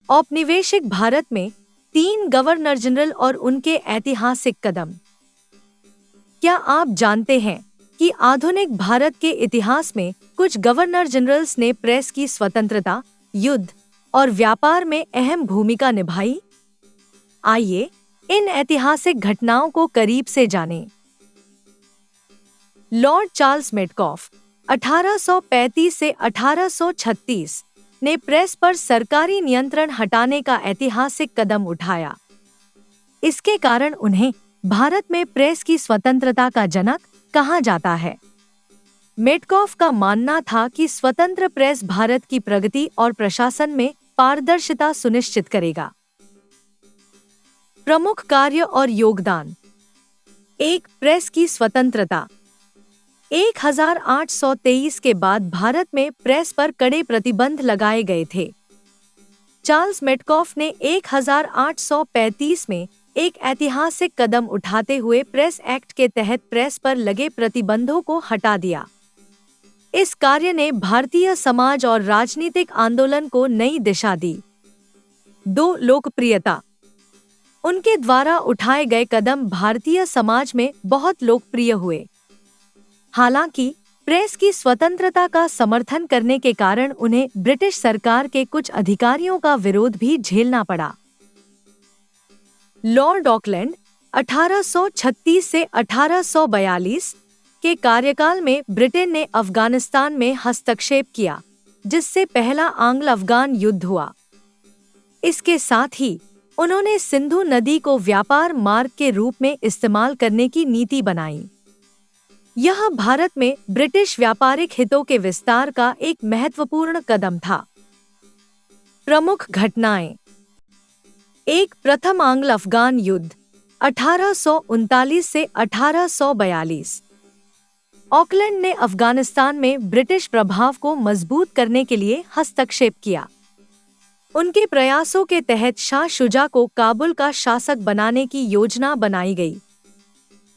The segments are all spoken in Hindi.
औपनिवेशिक भारत में 3 गवर्नर जनरल और उनके ऐतिहासिक कदम। क्या आप जानते हैं कि आधुनिक भारत के इतिहास में कुछ गवर्नर जनरल्स ने प्रेस की स्वतंत्रता, युद्ध और व्यापार में अहम भूमिका निभाई? आइए इन ऐतिहासिक घटनाओं को करीब से जानें। लॉर्ड चार्ल्स मेटकॉफ 1835 से 1836 ने प्रेस पर सरकारी नियंत्रण हटाने का ऐतिहासिक कदम उठाया। इसके कारण उन्हें भारत में प्रेस की स्वतंत्रता का जनक कहा जाता है। मेटकॉफ का मानना था कि स्वतंत्र प्रेस भारत की प्रगति और प्रशासन में पारदर्शिता सुनिश्चित करेगा। प्रमुख कार्य और योगदान। 1. प्रेस की स्वतंत्रता। 1823 के बाद भारत में प्रेस पर कड़े प्रतिबंध लगाए गए थे। चार्ल्स मेटकॉफ ने 1835 में एक ऐतिहासिक कदम उठाते हुए प्रेस एक्ट के तहत प्रेस पर लगे प्रतिबंधों को हटा दिया। इस कार्य ने भारतीय समाज और राजनीतिक आंदोलन को नई दिशा दी। 2. लोकप्रियता। उनके द्वारा उठाए गए कदम भारतीय समाज में बहुत लोकप्रिय हुए। हालांकि प्रेस की स्वतंत्रता का समर्थन करने के कारण उन्हें ब्रिटिश सरकार के कुछ अधिकारियों का विरोध भी झेलना पड़ा। लॉर्ड ऑकलैंड 1836 से 1842 के कार्यकाल में ब्रिटेन ने अफगानिस्तान में हस्तक्षेप किया, जिससे पहला आंग्ल अफगान युद्ध हुआ। इसके साथ ही उन्होंने सिंधु नदी को व्यापार मार्ग के रूप में इस्तेमाल करने की नीति बनाई। यह भारत में ब्रिटिश व्यापारिक हितों के विस्तार का एक महत्वपूर्ण कदम था। प्रमुख घटनाएं। 1. प्रथम आंग्ल अफगान युद्ध 1839 से 1842। ऑकलैंड ने अफगानिस्तान में ब्रिटिश प्रभाव को मजबूत करने के लिए हस्तक्षेप किया। उनके प्रयासों के तहत शाह शुजा को काबुल का शासक बनाने की योजना बनाई गई।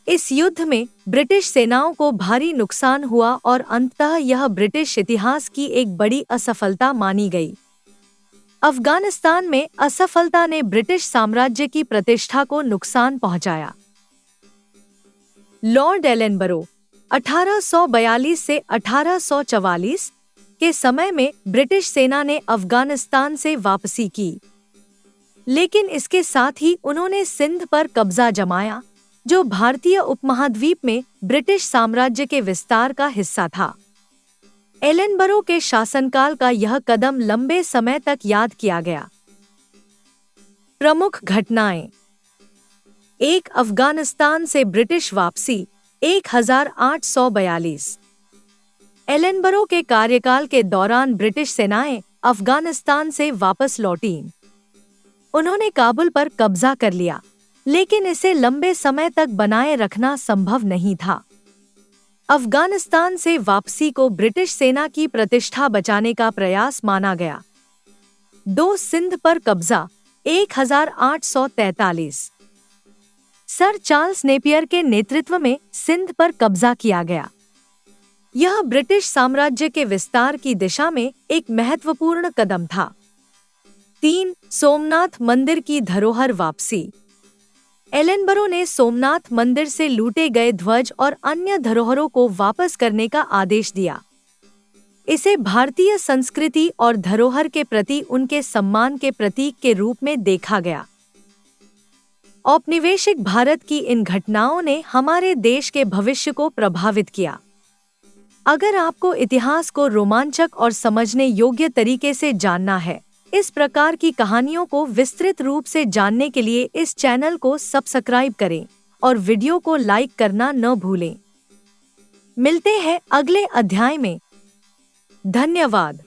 इस युद्ध में ब्रिटिश सेनाओं को भारी नुकसान हुआ और अंततः यह ब्रिटिश इतिहास की एक बड़ी असफलता मानी गई। अफगानिस्तान में असफलता ने ब्रिटिश साम्राज्य की प्रतिष्ठा को नुकसान पहुंचाया। लॉर्ड एलेनबरो 1842 से 1844 के समय में ब्रिटिश सेना ने अफगानिस्तान से वापसी की, लेकिन इसके साथ ही उन्होंने सिंध पर कब्जा जमाया, जो भारतीय उपमहाद्वीप में ब्रिटिश साम्राज्य के विस्तार का हिस्सा था। एलेनबरो के शासनकाल का यह कदम लंबे समय तक याद किया गया। प्रमुख घटनाएं। 1. अफगानिस्तान से ब्रिटिश वापसी 1842। एलेनबरो के कार्यकाल के दौरान ब्रिटिश सेनाएं अफगानिस्तान से वापस लौटीं। उन्होंने काबुल पर कब्जा कर लिया, लेकिन इसे लंबे समय तक बनाए रखना संभव नहीं था। अफगानिस्तान से वापसी को ब्रिटिश सेना की प्रतिष्ठा बचाने का प्रयास माना गया। 2. सिंध पर कब्जा 1843। सर चार्ल्स नेपियर के नेतृत्व में सिंध पर कब्जा किया गया। यह ब्रिटिश साम्राज्य के विस्तार की दिशा में एक महत्वपूर्ण कदम था। 3. सोमनाथ मंदिर की धरोहर वापसी। एलेनबरो ने सोमनाथ मंदिर से लूटे गए ध्वज और अन्य धरोहरों को वापस करने का आदेश दिया। इसे भारतीय संस्कृति और धरोहर के प्रति उनके सम्मान के प्रतीक के रूप में देखा गया। औपनिवेशिक भारत की इन घटनाओं ने हमारे देश के भविष्य को प्रभावित किया। अगर आपको इतिहास को रोमांचक और समझने योग्य तरीके से जानना है, इस प्रकार की कहानियों को विस्तृत रूप से जानने के लिए इस चैनल को सब्सक्राइब करें और वीडियो को लाइक करना न भूलें। मिलते हैं अगले अध्याय में। धन्यवाद।